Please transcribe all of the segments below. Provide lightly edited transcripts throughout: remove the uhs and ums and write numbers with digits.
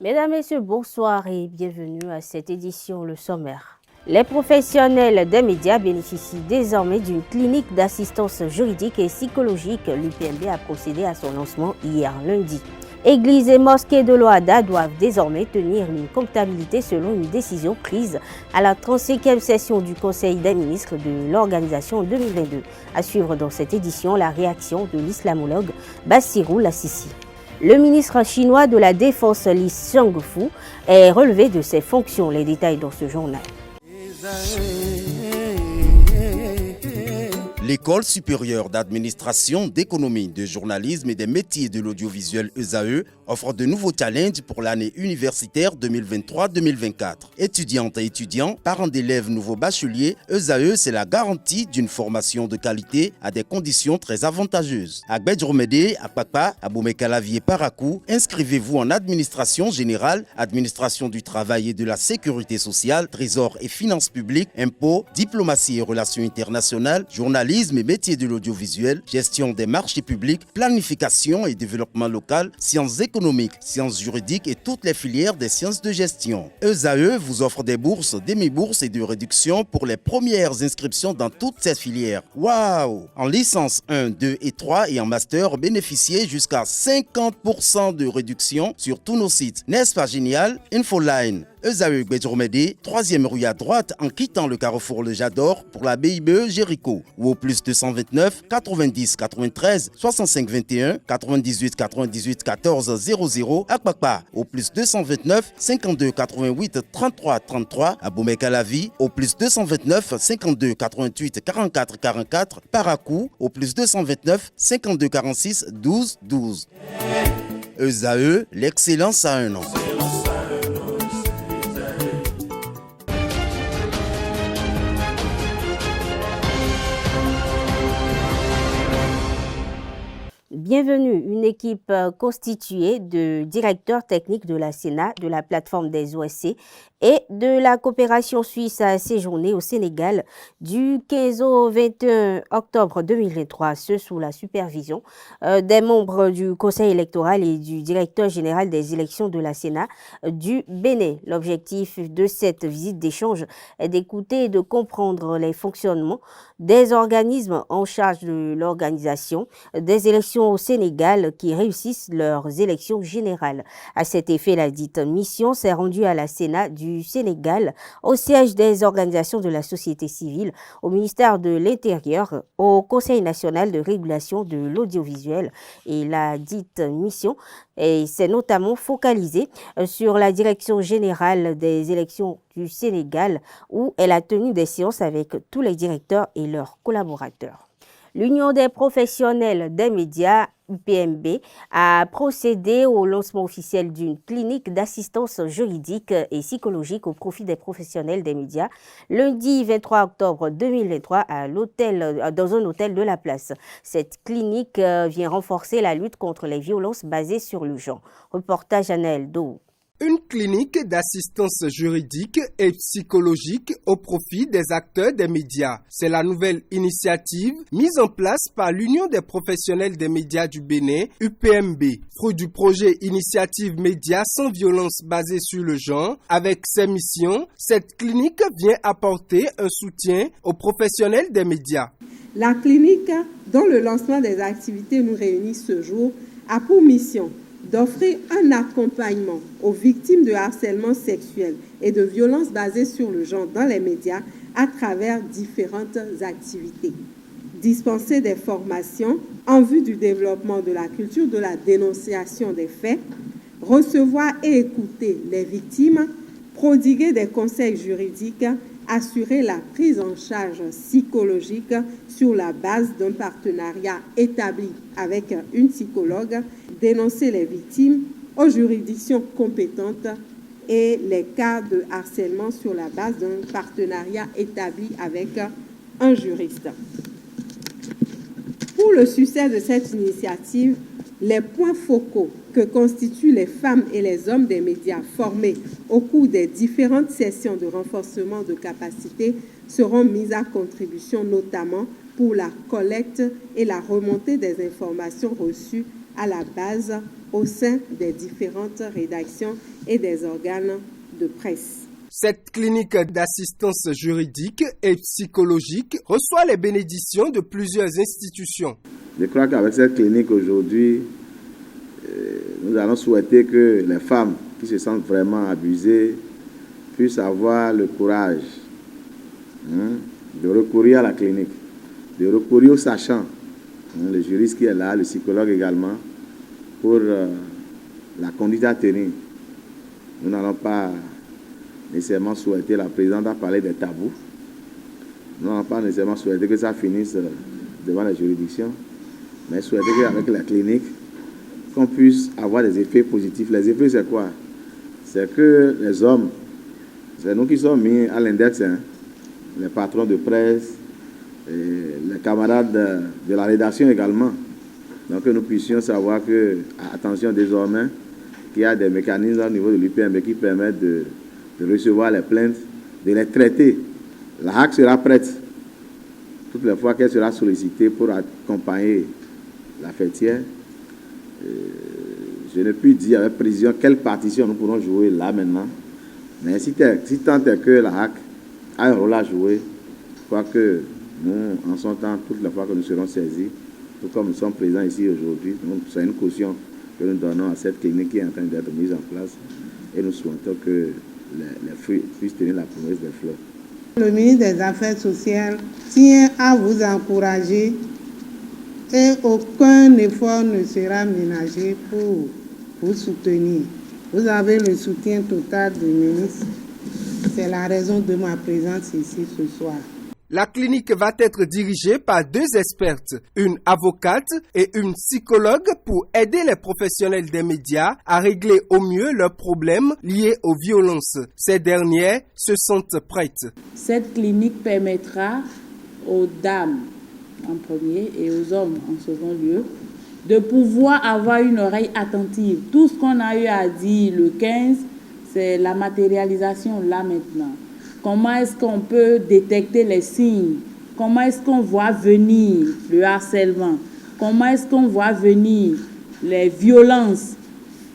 Mesdames, Messieurs, bonsoir et bienvenue à cette édition, le sommaire. Les professionnels des médias bénéficient désormais d'une clinique d'assistance juridique et psychologique. L'UPMB a procédé à son lancement hier lundi. Églises et mosquées de l'OADA doivent désormais tenir une comptabilité selon une décision prise à la 35e session du Conseil des ministres de l'organisation 2022. À suivre dans cette édition, la réaction de l'islamologue Bassirou Lassisi. Le ministre chinois de la Défense, Li Shangfu, est relevé de ses fonctions. Les détails dans ce journal. L'École supérieure d'administration, d'économie, de journalisme et des métiers de l'audiovisuel ESAE offre de nouveaux challenges pour l'année universitaire 2023-2024. Étudiantes et étudiants, parents d'élèves nouveaux bacheliers, ESAE, c'est la garantie d'une formation de qualité à des conditions très avantageuses. À Gbedjromede, à Papa, à Boumekalavi et Parakou, inscrivez-vous en administration générale, administration du travail et de la sécurité sociale, trésor et finances publiques, impôts, diplomatie et relations internationales, journalisme et métiers de l'audiovisuel, gestion des marchés publics, planification et développement local, sciences économiques, sciences juridiques et toutes les filières des sciences de gestion. ESAE vous offre des bourses, demi-bourses et de réductions pour les premières inscriptions dans toutes ces filières. Waouh! En licence 1, 2 et 3 et en master, bénéficiez jusqu'à 50% de réduction sur tous nos sites. N'est-ce pas génial? Infoline. ESAE Gbedjromede, 3e rue à droite en quittant le carrefour Le Jador pour la BIBE Jéricho ou au plus 229 90 93 65 21 98 98 14 00 à Kpakpa au plus 229 52 88 33 33 à Boumekalavi au plus 229 52 88 44 44 Parakou au plus 229 52 46 12 12. ESAE, l'excellence à un nom. Bienvenue, une équipe constituée de directeurs techniques de la Sénat, de la plateforme des OSC et de la coopération suisse a séjourné au Sénégal du 15 au 21 octobre 2023, ce sous la supervision des membres du Conseil électoral et du directeur général des élections de la Sénat du Bénin. L'objectif de cette visite d'échange est d'écouter et de comprendre les fonctionnements des organismes en charge de l'organisation des élections au Sénégal qui réussissent leurs élections générales. À cet effet, la dite mission s'est rendue à la Sénat du Sénégal, au siège des organisations de la société civile, au ministère de l'Intérieur, au Conseil national de régulation de l'audiovisuel. Et la dite mission s'est notamment focalisée sur la direction générale des élections du Sénégal, où elle a tenu des séances avec tous les directeurs et leurs collaborateurs. L'Union des professionnels des médias, UPMB, a procédé au lancement officiel d'une clinique d'assistance juridique et psychologique au profit des professionnels des médias lundi 23 octobre 2023 dans un hôtel de la place. Cette clinique vient renforcer la lutte contre les violences basées sur le genre. Reportage Anaël Do. Une clinique d'assistance juridique et psychologique au profit des acteurs des médias. C'est la nouvelle initiative mise en place par l'Union des professionnels des médias du Bénin, UPMB, fruit du projet Initiative Médias sans violence basée sur le genre. Avec ses missions, cette clinique vient apporter un soutien aux professionnels des médias. La clinique, dont le lancement des activités nous réunit ce jour, a pour mission d'offrir un accompagnement aux victimes de harcèlement sexuel et de violences basées sur le genre dans les médias à travers différentes activités. Dispenser des formations en vue du développement de la culture de la dénonciation des faits, recevoir et écouter les victimes, prodiguer des conseils juridiques, assurer la prise en charge psychologique sur la base d'un partenariat établi avec une psychologue, dénoncer les victimes aux juridictions compétentes et les cas de harcèlement sur la base d'un partenariat établi avec un juriste. Pour le succès de cette initiative, les points focaux que constituent les femmes et les hommes des médias formés au cours des différentes sessions de renforcement de capacité seront mis à contribution, notamment pour la collecte et la remontée des informations reçues à la base au sein des différentes rédactions et des organes de presse. Cette clinique d'assistance juridique et psychologique reçoit les bénédictions de plusieurs institutions. Je crois qu'avec cette clinique aujourd'hui, nous allons souhaiter que les femmes qui se sentent vraiment abusées puissent avoir le courage de recourir à la clinique, de recourir aux sachants, le juriste qui est là, le psychologue également, pour la conduite à tenir. Nous n'allons pas nécessairement souhaiter, la présidente a parlé des tabous, nous n'allons pas nécessairement souhaiter que ça finisse devant les juridictions, mais souhaiter qu'avec la clinique, qu'on puisse avoir des effets positifs. Les effets, c'est quoi? C'est que les hommes, c'est nous qui sommes mis à l'index, les patrons de presse, et les camarades de la rédaction également. Donc que nous puissions savoir que, attention désormais, qu'il y a des mécanismes au niveau de l'UPMB qui permettent de recevoir les plaintes, de les traiter. La HAC sera prête toutes les fois qu'elle sera sollicitée pour accompagner la fêtière. Je ne puis dire avec précision quelle partition nous pourrons jouer là maintenant. Mais si tant est que la HAC a un rôle à jouer, je crois que nous, en son temps, toutes les fois que nous serons saisis, tout comme nous sommes présents ici aujourd'hui, c'est une caution que nous donnons à cette clinique qui est en train d'être mise en place et nous souhaitons que les fruits puissent tenir la promesse des fleurs. Le ministre des Affaires sociales tient à vous encourager et aucun effort ne sera ménagé pour vous soutenir. Vous avez le soutien total du ministre. C'est la raison de ma présence ici ce soir. La clinique va être dirigée par 2 expertes, une avocate et une psychologue pour aider les professionnels des médias à régler au mieux leurs problèmes liés aux violences. Ces dernières se sentent prêtes. Cette clinique permettra aux dames en premier et aux hommes en second lieu de pouvoir avoir une oreille attentive. Tout ce qu'on a eu à dire le 15, c'est la matérialisation là maintenant. Comment est-ce qu'on peut détecter les signes? Comment est-ce qu'on voit venir le harcèlement? Comment est-ce qu'on voit venir les violences,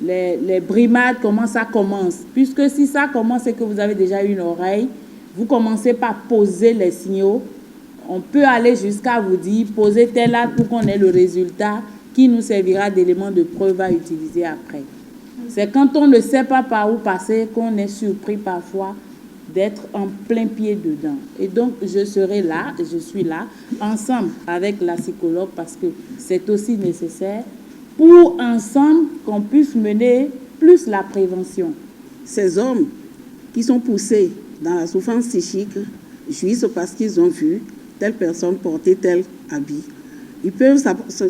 les brimades, comment ça commence? Puisque si ça commence et que vous avez déjà une oreille, vous commencez par poser les signaux. On peut aller jusqu'à vous dire, posez tel acte pour qu'on ait le résultat qui nous servira d'élément de preuve à utiliser après. C'est quand on ne sait pas par où passer qu'on est surpris parfois d'être en plein pied dedans. Et donc, je serai là, je suis là, ensemble avec la psychologue, parce que c'est aussi nécessaire, pour ensemble qu'on puisse mener plus la prévention. Ces hommes qui sont poussés dans la souffrance psychique jouissent parce qu'ils ont vu telle personne porter tel habit. Ils peuvent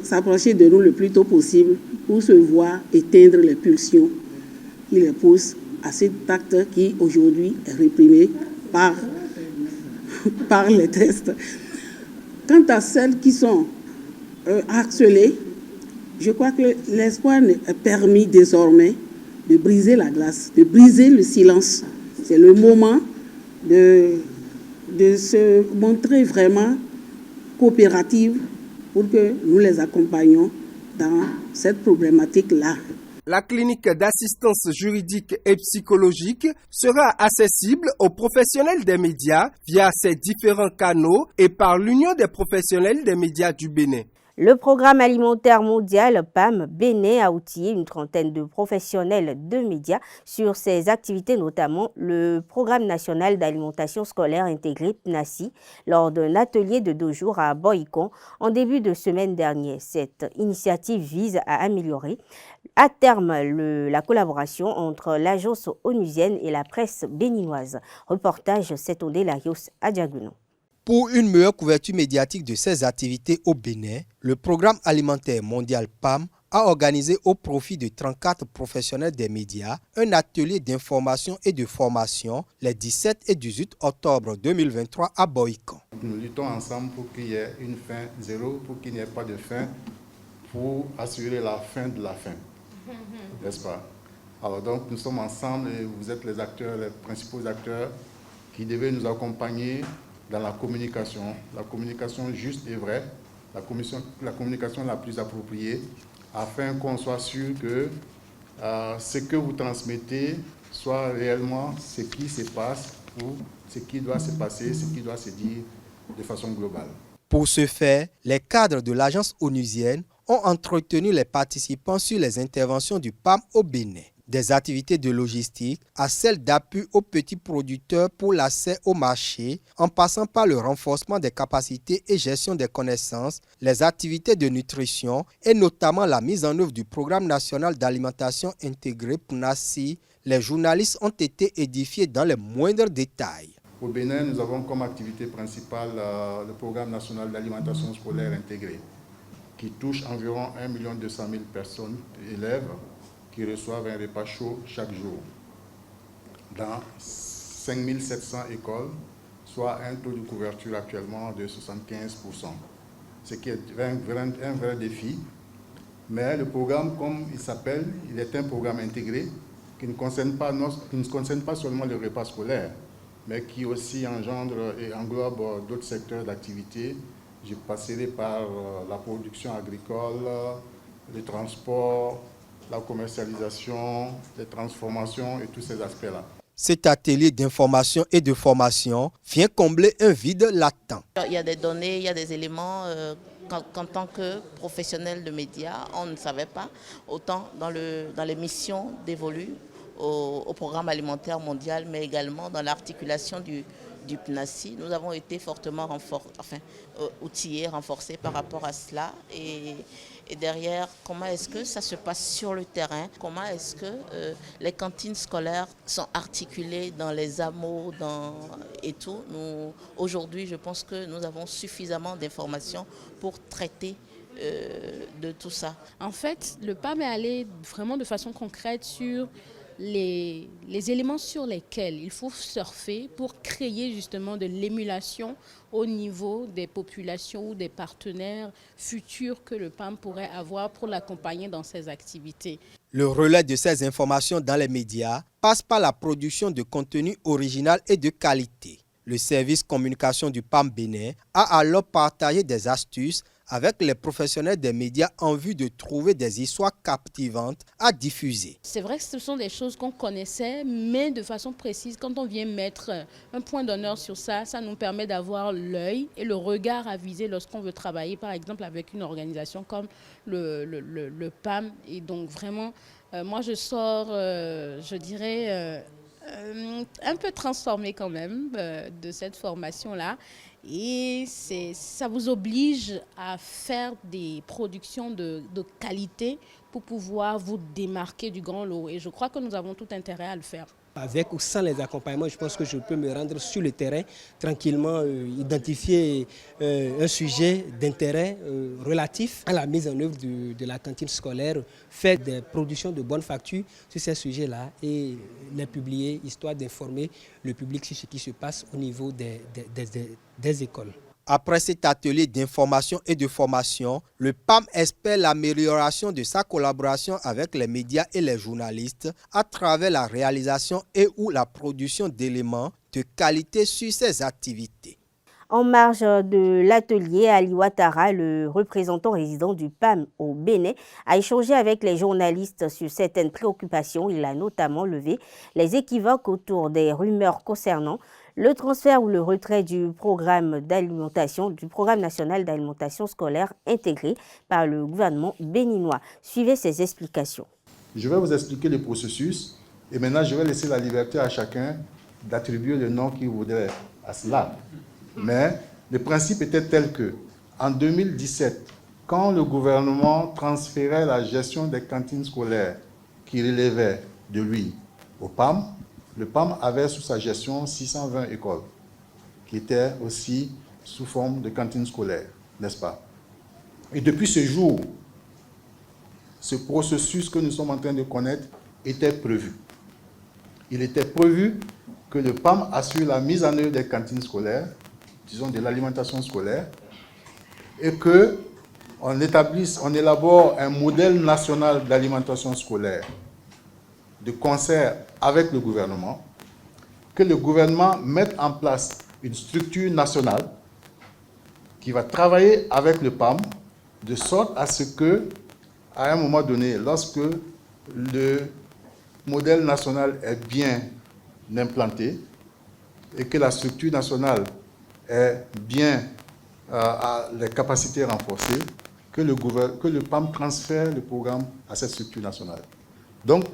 s'approcher de nous le plus tôt possible pour se voir éteindre les pulsions qui les poussent à cet acte qui aujourd'hui est réprimé par les tests. Quant à celles qui sont harcelées, je crois que l'espoir est permis désormais de briser la glace, de briser le silence. C'est le moment de se montrer vraiment coopérative pour que nous les accompagnions dans cette problématique-là. La clinique d'assistance juridique et psychologique sera accessible aux professionnels des médias via ses différents canaux et par l'Union des professionnels des médias du Bénin. Le Programme alimentaire mondial PAM Bénin a outillé une trentaine de professionnels de médias sur ses activités, notamment le Programme national d'alimentation scolaire intégré PNACI, lors d'un atelier de 2 jours à Boïcon en début de semaine dernière. Cette initiative vise à améliorer à terme la collaboration entre l'agence onusienne et la presse béninoise. Reportage Setondé Larios Adjaguno. Pour une meilleure couverture médiatique de ces activités au Bénin, le Programme alimentaire mondial PAM a organisé au profit de 34 professionnels des médias un atelier d'information et de formation les 17 et 18 octobre 2023 à Boïcon. Nous luttons ensemble pour qu'il y ait une fin zéro, pour qu'il n'y ait pas de fin, pour assurer la fin de la fin, n'est-ce pas? Alors donc nous sommes ensemble et vous êtes les acteurs, les principaux acteurs qui devaient nous accompagner dans la communication juste et vraie, la communication la plus appropriée, afin qu'on soit sûr que ce que vous transmettez soit réellement ce qui se passe ou ce qui doit se passer, ce qui doit se dire de façon globale. Pour ce faire, les cadres de l'agence onusienne ont entretenu les participants sur les interventions du PAM au Bénin. Des activités de logistique à celles d'appui aux petits producteurs pour l'accès au marché, en passant par le renforcement des capacités et gestion des connaissances, les activités de nutrition et notamment la mise en œuvre du programme national d'alimentation intégrée PNASI, les journalistes ont été édifiés dans les moindres détails. Au Bénin, nous avons comme activité principale le programme national d'alimentation scolaire intégrée, qui touche environ 1 200 000 personnes, élèves, qui reçoivent un repas chaud chaque jour dans 5 700 écoles, soit un taux de couverture actuellement de 75%. Ce qui est un vrai défi. Mais le programme, comme il s'appelle, il est un programme intégré qui ne concerne pas seulement le repas scolaire, mais qui aussi engendre et englobe d'autres secteurs d'activité. Je passerai par la production agricole, le transport, la commercialisation, les transformations et tous ces aspects-là. Cet atelier d'information et de formation vient combler un vide latent. Il y a des données, il y a des éléments qu'en tant que professionnel de médias, on ne savait pas. Autant dans les missions dévolues au programme alimentaire mondial, mais également dans l'articulation du PNASI. Nous avons été fortement outillés, renforcés par rapport à cela. Et derrière, comment est-ce que ça se passe sur le terrain? Comment est-ce que les cantines scolaires sont articulées dans les hameaux et tout? Aujourd'hui, je pense que nous avons suffisamment d'informations pour traiter de tout ça. En fait, le PAM est allé vraiment de façon concrète sur les éléments sur lesquels il faut surfer pour créer justement de l'émulation au niveau des populations ou des partenaires futurs que le PAM pourrait avoir pour l'accompagner dans ses activités. Le relais de ces informations dans les médias passe par la production de contenu original et de qualité. Le service communication du PAM Bénin a alors partagé des astuces avec les professionnels des médias en vue de trouver des histoires captivantes à diffuser. C'est vrai que ce sont des choses qu'on connaissait, mais de façon précise, quand on vient mettre un point d'honneur sur ça, ça nous permet d'avoir l'œil et le regard avisé lorsqu'on veut travailler, par exemple, avec une organisation comme le PAM. Et donc vraiment, moi je sors, je dirais, un peu transformée quand même de cette formation-là. Et ça vous oblige à faire des productions de qualité pour pouvoir vous démarquer du grand lot. Et je crois que nous avons tout intérêt à le faire. Avec ou sans les accompagnements, je pense que je peux me rendre sur le terrain, tranquillement identifier un sujet d'intérêt relatif à la mise en œuvre de la cantine scolaire, faire des productions de bonne facture sur ces sujets-là et les publier, histoire d'informer le public sur ce qui se passe au niveau des écoles. Après cet atelier d'information et de formation, le PAM espère l'amélioration de sa collaboration avec les médias et les journalistes à travers la réalisation et ou la production d'éléments de qualité sur ses activités. En marge de l'atelier, Ali Ouattara, le représentant résident du PAM au Bénin, a échangé avec les journalistes sur certaines préoccupations. Il a notamment levé les équivoques autour des rumeurs concernant le transfert ou le retrait du programme national d'alimentation scolaire intégré par le gouvernement béninois. Suivez ces explications. Je vais vous expliquer le processus et maintenant je vais laisser la liberté à chacun d'attribuer le nom qu'il voudrait à cela. Mais le principe était tel que, en 2017, quand le gouvernement transférait la gestion des cantines scolaires qui relevait de lui au PAM, le PAM avait sous sa gestion 620 écoles qui étaient aussi sous forme de cantines scolaires, n'est-ce pas? Et depuis ce jour, ce processus que nous sommes en train de connaître était prévu. Il était prévu que le PAM assure la mise en œuvre des cantines scolaires, disons de l'alimentation scolaire, et qu'on élabore un modèle national d'alimentation scolaire de concert avec le gouvernement, que le gouvernement mette en place une structure nationale qui va travailler avec le PAM de sorte à ce que, à un moment donné, lorsque le modèle national est bien implanté et que la structure nationale est bien à les capacités renforcées, que le PAM transfère le programme à cette structure nationale. Donc,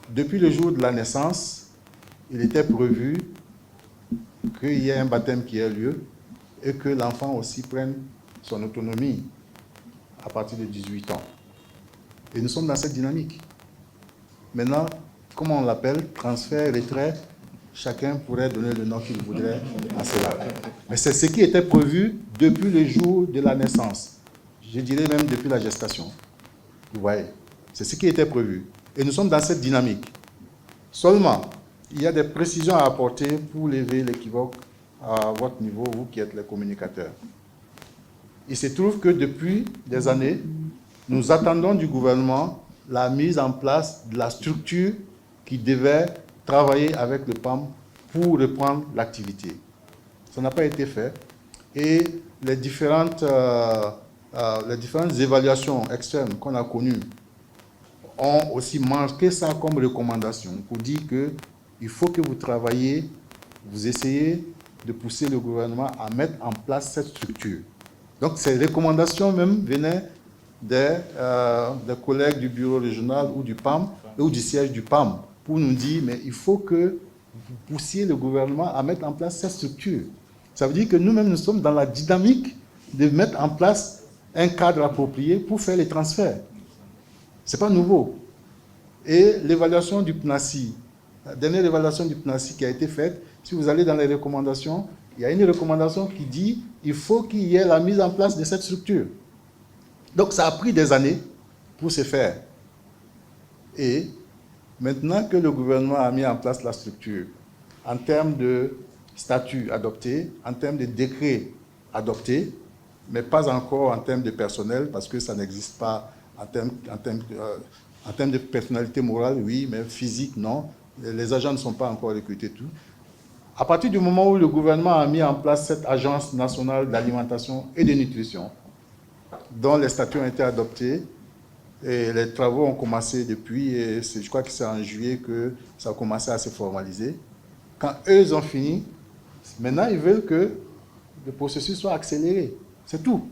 depuis le jour de la naissance, il était prévu qu'il y ait un baptême qui ait lieu et que l'enfant aussi prenne son autonomie à partir de 18 ans. Et nous sommes dans cette dynamique. Maintenant, comment on l'appelle, transfert, retrait, chacun pourrait donner le nom qu'il voudrait à cela. Mais c'est ce qui était prévu depuis le jour de la naissance. Je dirais même depuis la gestation. Vous voyez, c'est ce qui était prévu. Et nous sommes dans cette dynamique. Seulement, il y a des précisions à apporter pour lever l'équivoque à votre niveau, vous qui êtes les communicateurs. Il se trouve que depuis des années, nous attendons du gouvernement la mise en place de la structure qui devait travailler avec le PAM pour reprendre l'activité. Ça n'a pas été fait. Et les différentes évaluations externes qu'on a connues ont aussi marqué ça comme recommandation pour dire qu'il faut que vous travaillez, vous essayez de pousser le gouvernement à mettre en place cette structure. Donc ces recommandations même venaient des collègues du bureau régional ou du PAM ou du siège du PAM pour nous dire mais il faut que vous poussiez le gouvernement à mettre en place cette structure. Ça veut dire que nous-mêmes nous sommes dans la dynamique de mettre en place un cadre approprié pour faire les transferts. Ce n'est pas nouveau. Et l'évaluation du PNACI, la dernière évaluation du PNACI qui a été faite, si vous allez dans les recommandations, il y a une recommandation qui dit qu'il faut qu'il y ait la mise en place de cette structure. Donc ça a pris des années pour se faire. Et maintenant que le gouvernement a mis en place la structure, en termes de statut adopté, en termes de décret adopté, mais pas encore en termes de personnel, parce que ça n'existe pas en termes de personnalité morale, oui, mais physique, non. Les agents ne sont pas encore recrutés, tout. À partir du moment où le gouvernement a mis en place cette agence nationale d'alimentation et de nutrition, dont les statuts ont été adoptés, et les travaux ont commencé depuis, et je crois que c'est en juillet que ça a commencé à se formaliser. Quand eux ont fini, maintenant ils veulent que le processus soit accéléré. C'est tout.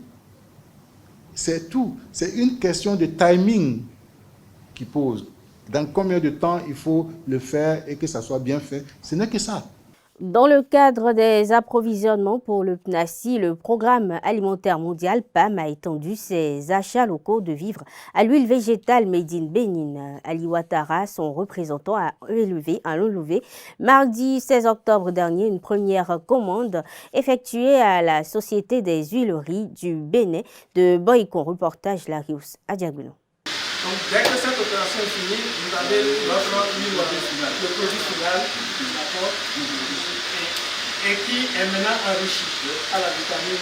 C'est tout. C'est une question de timing qui pose. Dans combien de temps il faut le faire et que ça soit bien fait. Ce n'est que ça. Dans le cadre des approvisionnements pour le PNACI, le Programme alimentaire mondial PAM a étendu ses achats locaux de vivres à l'huile végétale made in Bénin. Ali Ouattara, son représentant, a enlevé mardi 16 octobre dernier une première commande effectuée à la Société des huileries du Bénin de Boycon. Reportage Larius Adiaguno. Donc, dès que cette opération est finie, vous avez le produit final, d'accord, et qui est maintenant enrichi à la vitamine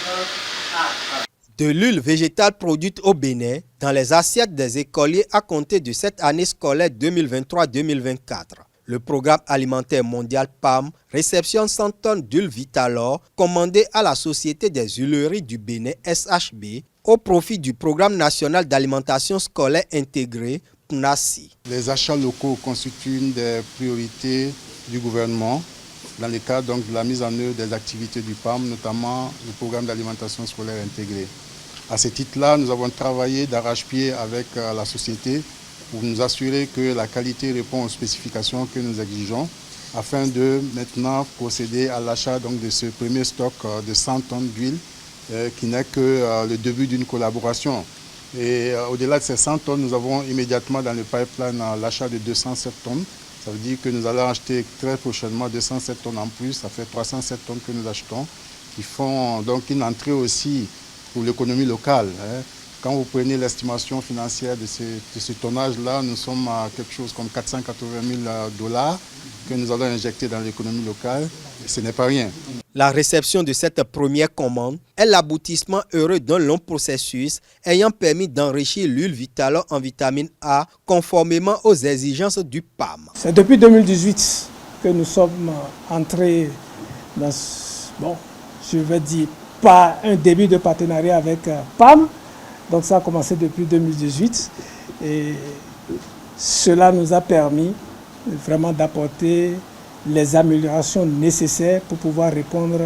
A. De l'huile végétale produite au Bénin dans les assiettes des écoliers à compter de cette année scolaire 2023-2024. Le Programme alimentaire mondial PAM réceptionne 100 tonnes d'huile Vitalor commandée à la Société des huileries du Bénin SHB au profit du Programme national d'alimentation scolaire intégré PNACI. Les achats locaux constituent une des priorités du gouvernement dans le cadre donc, de la mise en œuvre des activités du PAM, notamment le Programme d'alimentation scolaire intégré. À ce titre-là, nous avons travaillé d'arrache-pied avec la société pour nous assurer que la qualité répond aux spécifications que nous exigeons, afin de maintenant procéder à l'achat de ce premier stock de 100 tonnes d'huile, qui n'est que le début d'une collaboration. Et au-delà de ces 100 tonnes, nous avons immédiatement dans le pipeline l'achat de 207 tonnes. Ça veut dire que nous allons acheter très prochainement 207 tonnes en plus, ça fait 307 tonnes que nous achetons, qui font donc une entrée aussi pour l'économie locale. Quand vous prenez l'estimation financière de ce tonnage-là, nous sommes à quelque chose comme 480 000 $ que nous allons injecter dans l'économie locale. Et ce n'est pas rien. La réception de cette première commande est l'aboutissement heureux d'un long processus ayant permis d'enrichir l'huile Vitalor en vitamine A conformément aux exigences du PAM. C'est depuis 2018 que nous sommes entrés dans bon, je vais dire, pas un début de partenariat avec PAM. Donc ça a commencé depuis 2018 et cela nous a permis vraiment d'apporter les améliorations nécessaires pour pouvoir répondre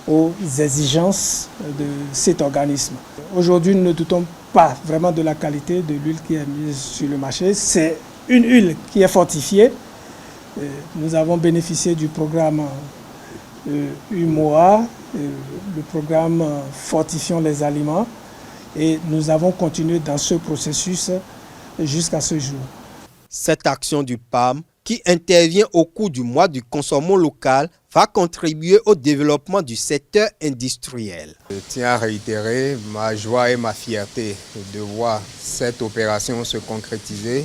aux exigences de cet organisme. Aujourd'hui, nous ne doutons pas vraiment de la qualité de l'huile qui est mise sur le marché. C'est une huile qui est fortifiée. Nous avons bénéficié du programme UMOA, le programme Fortifiant les aliments, et nous avons continué dans ce processus jusqu'à ce jour. Cette action du PAM, qui intervient au cours du mois du consommation local, va contribuer au développement du secteur industriel. Je tiens à réitérer ma joie et ma fierté de voir cette opération se concrétiser.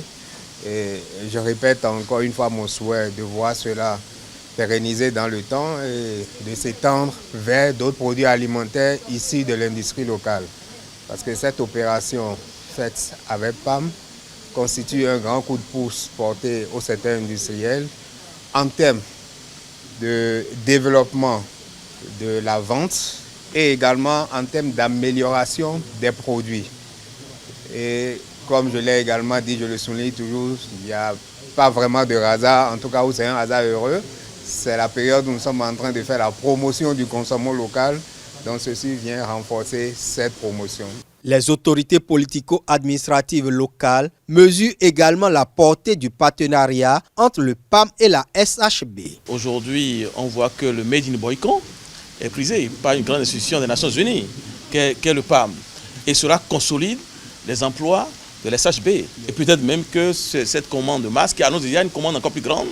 Et je répète encore une fois mon souhait de voir cela pérenniser dans le temps et de s'étendre vers d'autres produits alimentaires issus de l'industrie locale. Parce que cette opération faite avec PAM constitue un grand coup de pouce porté au secteur industriel en termes de développement de la vente et également en termes d'amélioration des produits. Et comme je l'ai également dit, je le souligne toujours, il n'y a pas vraiment de hasard, en tout cas où c'est un hasard heureux. C'est la période où nous sommes en train de faire la promotion du consommation local, donc ceci vient renforcer cette promotion. Les autorités politico-administratives locales mesurent également la portée du partenariat entre le PAM et la SHB. Aujourd'hui, on voit que le Made in Boycon est prisé par une grande institution des Nations Unies, qu'est le PAM. Et cela consolide les emplois de la SHB. Et peut-être même que cette commande de masse, qui annonce déjà une commande encore plus grande,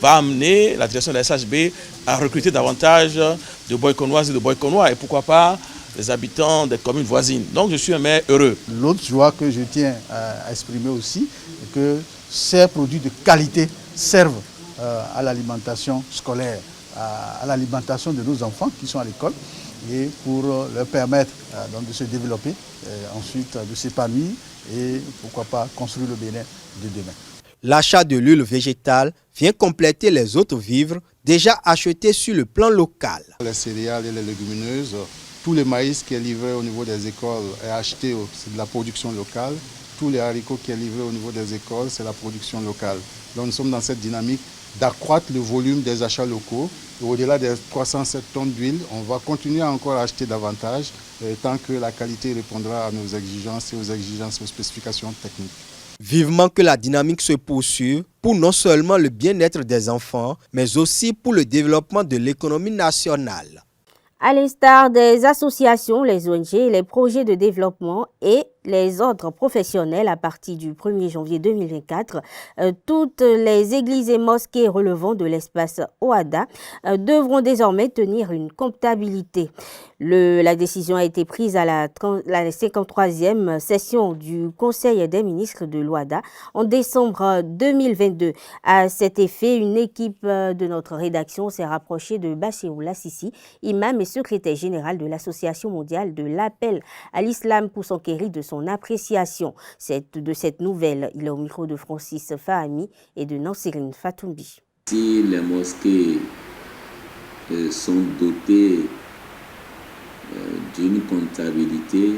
va amener la direction de la SHB à recruter davantage de Boyconoises et de Boyconois. Et pourquoi pas les habitants des communes voisines. Donc je suis un maire heureux. L'autre joie que je tiens à exprimer aussi, c'est que ces produits de qualité servent à l'alimentation scolaire, à l'alimentation de nos enfants qui sont à l'école et pour leur permettre donc de se développer, ensuite de s'épanouir et pourquoi pas construire le Bénin de demain. L'achat de l'huile végétale vient compléter les autres vivres déjà achetés sur le plan local. Les céréales et les légumineuses, tout le maïs qui est livré au niveau des écoles est acheté, c'est de la production locale. Tous les haricots qui est livré au niveau des écoles, c'est la production locale. Donc nous sommes dans cette dynamique d'accroître le volume des achats locaux. Et au-delà des 307 tonnes d'huile, on va continuer à encore acheter davantage tant que la qualité répondra à nos exigences et aux exigences aux spécifications techniques. Vivement que la dynamique se poursuive pour non seulement le bien-être des enfants, mais aussi pour le développement de l'économie nationale. À l'instar des associations, les ONG, les projets de développement et les ordres professionnels à partir du 1er janvier 2024, toutes les églises et mosquées relevant de l'espace OADA devront désormais tenir une comptabilité. La décision a été prise à la 53e session du Conseil des ministres de l'OADA en décembre 2022. À cet effet, une équipe de notre rédaction s'est rapprochée de Bachirou Lassissi, imam et secrétaire général de l'Association mondiale de l'appel à l'islam pour s'enquérir de son appréciation de cette nouvelle. Il est au micro de Francis Fahami et de Nansirine Fatoumbi. Si les mosquées sont dotées d'une comptabilité,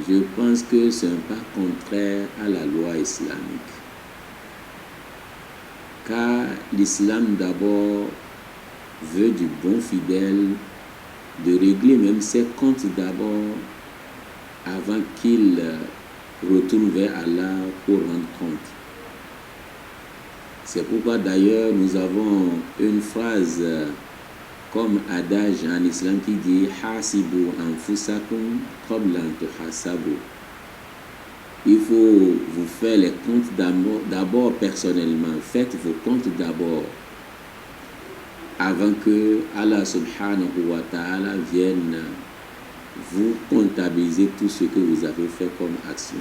je pense que c'est un pas contraire à la loi islamique. Car l'islam d'abord veut du bon fidèle de régler même ses comptes d'abord avant qu'il retourne vers Allah pour rendre compte. C'est pourquoi d'ailleurs nous avons une phrase comme adage en islam qui dit « Hasibu anfusakum qabla an tuhasabu ». Il faut vous faire les comptes d'abord personnellement. Faites vos comptes d'abord avant que Allah subhanahu wa ta'ala vienne vous comptabiliser tout ce que vous avez fait comme action.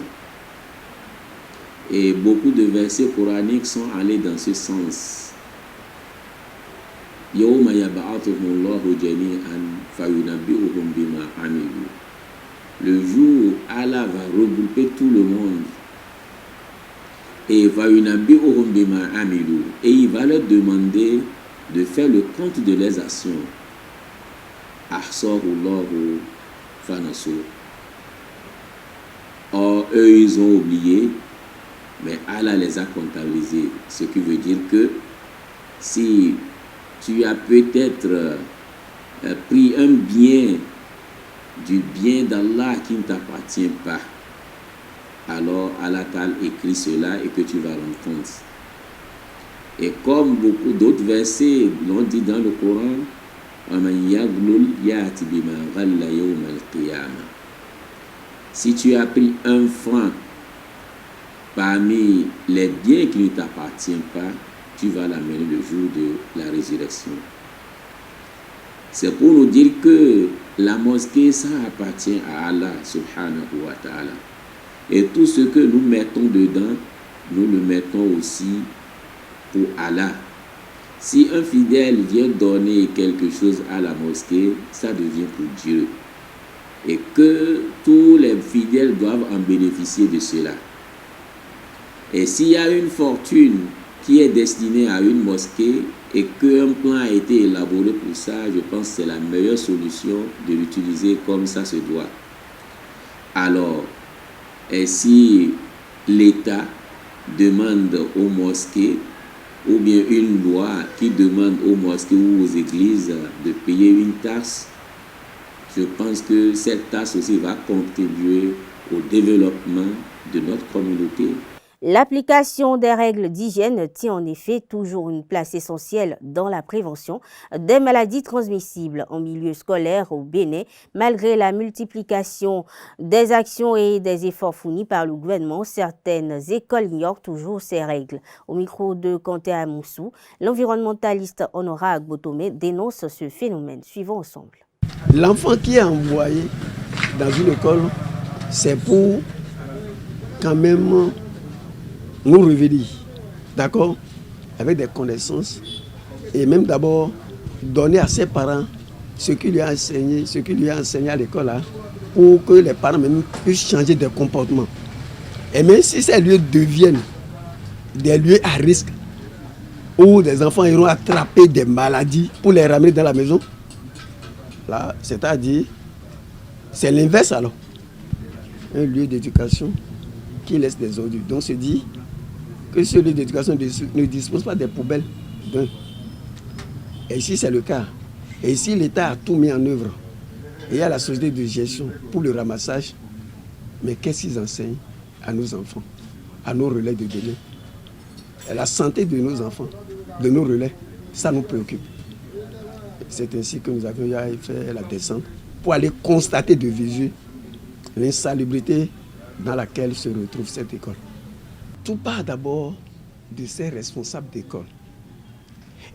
Et beaucoup de versets coraniques sont allés dans ce sens. Yawma yab'athuhumullahu jami'an fayunabbi'uhum bima 'amilu. Le jour où Allah va regrouper tout le monde et fayunabbi'uhum bima 'amilu, et il va leur demander de faire le compte de leurs actions. ahsahullahu fanasu. Or, eux, ils ont oublié, mais Allah les a comptabilisés. Ce qui veut dire que si tu as peut-être pris un bien du bien d'Allah qui ne t'appartient pas, alors Allah t'a écrit cela et que tu vas rendre compte. Et comme beaucoup d'autres versets l'ont dit dans le Coran, si tu as pris un franc parmi les biens qui ne t'appartiennent pas, tu vas l'amener le jour de la résurrection. C'est pour nous dire que la mosquée, ça appartient à Allah subhanahu wa ta'ala. Et tout ce que nous mettons dedans, nous le mettons aussi pour Allah. Si un fidèle vient donner quelque chose à la mosquée, ça devient pour Dieu. Et que tous les fidèles doivent en bénéficier de cela. Et s'il y a une fortune qui est destinée à une mosquée et qu'un plan a été élaboré pour ça, je pense que c'est la meilleure solution de l'utiliser comme ça se doit. Alors, et si l'État demande aux mosquées, ou bien une loi qui demande aux mosquées ou aux églises de payer une taxe, je pense que cette taxe aussi va contribuer au développement de notre communauté. L'application des règles d'hygiène tient en effet toujours une place essentielle dans la prévention des maladies transmissibles en milieu scolaire au Bénin, malgré la multiplication des actions et des efforts fournis par le gouvernement. Certaines écoles ignorent toujours ces règles. Au micro de Kanté Amoussou, l'environnementaliste Honora Agbotome dénonce ce phénomène. Suivons ensemble. L'enfant qui est envoyé dans une école, c'est pour quand même nous revenir, d'accord, avec des connaissances et même d'abord donner à ses parents ce qu'il lui a enseigné à l'école là, pour que les parents même puissent changer de comportement. Et même si ces lieux deviennent des lieux à risque où des enfants iront attraper des maladies pour les ramener dans la maison, là, c'est-à-dire, c'est l'inverse alors. Un lieu d'éducation qui laisse des ordures. Donc, se dit que ce lieu d'éducation ne dispose pas des poubelles. Et ici, c'est le cas. Et ici, l'État a tout mis en œuvre. Et il y a la société de gestion pour le ramassage. Mais qu'est-ce qu'ils enseignent à nos enfants, à nos relais de demain? Et la santé de nos enfants, de nos relais, ça nous préoccupe. C'est ainsi que nous avions fait la descente pour aller constater de visu l'insalubrité dans laquelle se retrouve cette école. Tout part d'abord de ces responsables d'école.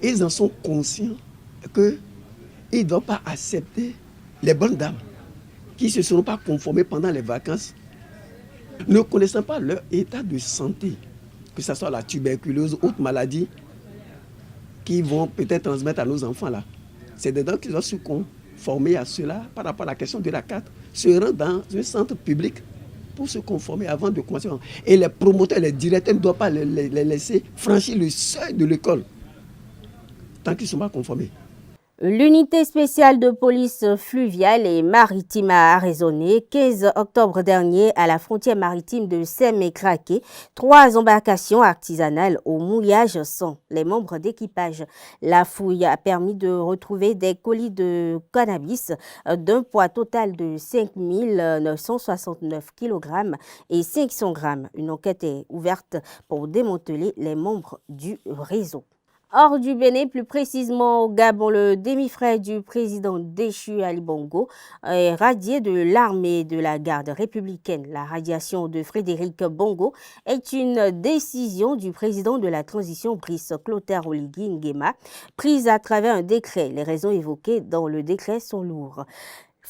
Ils en sont conscients qu'ils ne doivent pas accepter les bonnes dames qui ne se seront pas conformées pendant les vacances, ne connaissant pas leur état de santé, que ce soit la tuberculose ou autres maladies qui vont peut-être transmettre à nos enfants là. C'est des dents qui doivent se conformer à cela par rapport à la question de la carte, se rendre dans un centre public pour se conformer avant de commencer. Et les promoteurs, les directeurs ne doivent pas les laisser franchir le seuil de l'école tant qu'ils ne sont pas conformés. L'unité spéciale de police fluviale et maritime a arraisonné 15 octobre dernier à la frontière maritime de Sem-et-Craqué 3 embarcations artisanales au mouillage sans les membres d'équipage. La fouille a permis de retrouver des colis de cannabis d'un poids total de 5 969 kg et 500 grammes. Une enquête est ouverte pour démanteler les membres du réseau. Hors du Bénin, plus précisément au Gabon, le demi-frère du président déchu Ali Bongo est radié de l'armée de la garde républicaine. La radiation de Frédéric Bongo est une décision du président de la transition Brice Clotaire Oligui Nguema, prise à travers un décret. Les raisons évoquées dans le décret sont lourdes.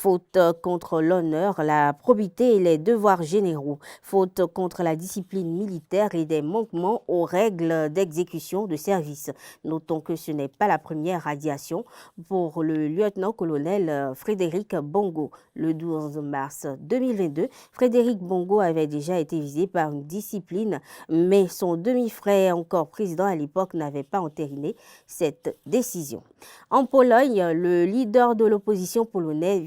Faute contre l'honneur, la probité et les devoirs généraux. Faute contre la discipline militaire et des manquements aux règles d'exécution de service. Notons que ce n'est pas la première radiation pour le lieutenant-colonel Frédéric Bongo. Le 12 mars 2022, Frédéric Bongo avait déjà été visé par une discipline, mais son demi-frère, encore président à l'époque, n'avait pas entériné cette décision. En Pologne, le leader de l'opposition polonaise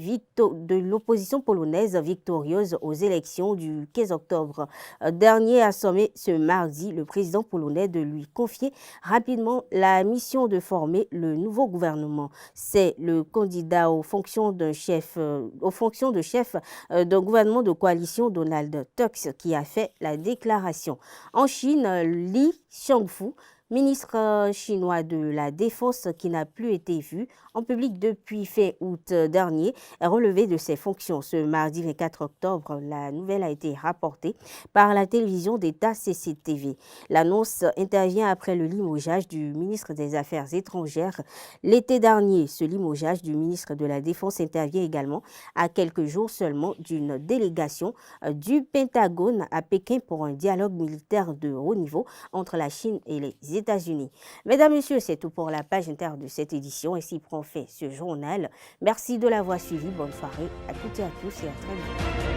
victorieuse aux élections du 15 octobre dernier a sommé ce mardi le président polonais de lui confier rapidement la mission de former le nouveau gouvernement. C'est le candidat aux fonctions de chef d'un gouvernement de coalition, Donald Tusk, qui a fait la déclaration. En Chine, Li Xiangfu, ministre chinois de la Défense qui n'a plus été vu en public depuis fin août dernier, est relevé de ses fonctions. Ce mardi 24 octobre, la nouvelle a été rapportée par la télévision d'État CCTV. L'annonce intervient après le limogeage du ministre des Affaires étrangères l'été dernier. Ce limogeage du ministre de la Défense intervient également à quelques jours seulement d'une délégation du Pentagone à Pékin pour un dialogue militaire de haut niveau entre la Chine et les États-Unis. Mesdames, Messieurs, c'est tout pour la page inter de cette édition. Ainsi prend fin ce journal. Merci de l'avoir suivi. Bonne soirée à toutes et à tous et à très bientôt.